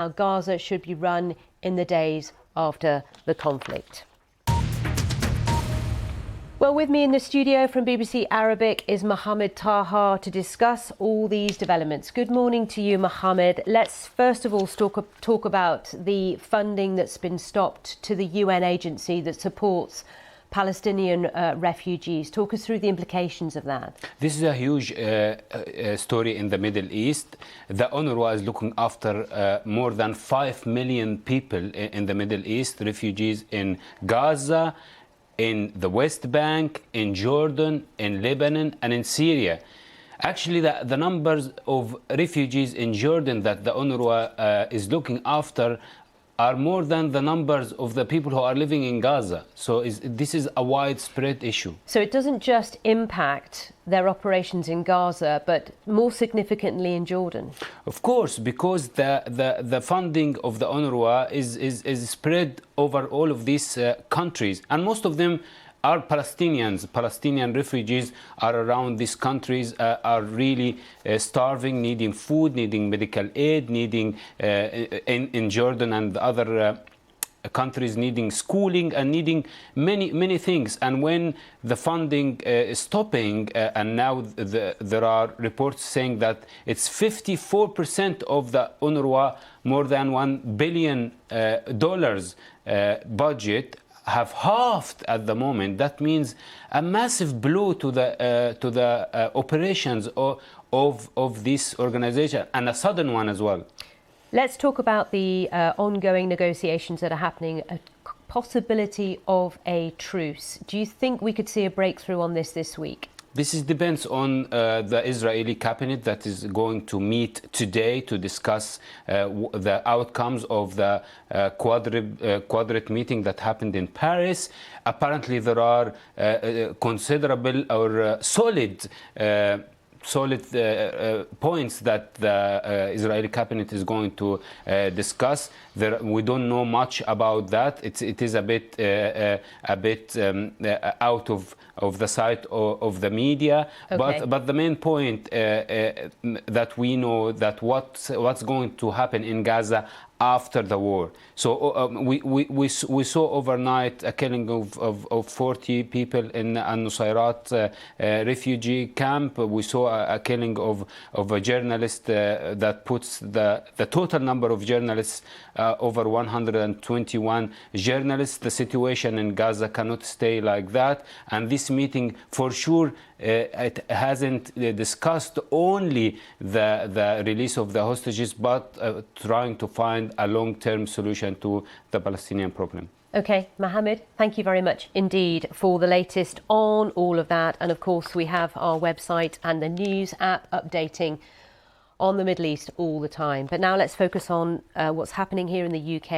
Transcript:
how Gaza should be run in the days after the conflict. Well, with me in the studio from BBC Arabic is Mohamed Taha to discuss all these developments. Good morning to you, Mohamed. Let's first of all talk about the funding that's been stopped to the UN agency that supports Palestinian refugees. Talk us through the implications of that. This is a huge story in the Middle East. The UNRWA is looking after more than 5 million people in the Middle East, refugees in Gaza, in the West Bank, in Jordan, in Lebanon, and in Syria. Actually, the numbers of refugees in Jordan that the UNRWA is looking after are more than the numbers of the people who are living in Gaza. So this is a widespread issue. So it doesn't just impact their operations in Gaza, but more significantly in Jordan? Of course, because the funding of the UNRWA is spread over all of these countries, and most of them are Palestinians. Palestinian refugees are around these countries, are really starving, needing food, needing medical aid, needing in Jordan and other countries needing schooling and needing many things. And when the funding is stopping, and now there are reports saying that it's 54% of the UNRWA, more than $1 billion budget, have halved at the moment. That means a massive blow to the operations of this organization, and a sudden one as well. Let's talk about the ongoing negotiations that are happening, a possibility of a truce. Do you think we could see a breakthrough on this week? This depends on the Israeli cabinet that is going to meet today to discuss the outcomes of the quadrate meeting that happened in Paris. Apparently, there are considerable or solid points that the Israeli cabinet is going to discuss. We don't know much about that. It is a bit out of the sight of the media. Okay. But the main point that we know that what's going to happen in Gaza after the war. So we saw overnight a killing of 40 people in Al-Nusayrat refugee camp. We saw a killing of a journalist that puts the total number of journalists over 121 journalists. The situation in Gaza cannot stay like that. And this meeting, for sure, it hasn't discussed only the release of the hostages, but trying to find a long-term solution to the Palestinian problem. Okay, Mohamed, thank you very much indeed for the latest on all of that. And of course, we have our website and the news app updating on the Middle East all the time. But now let's focus on what's happening here in the UK.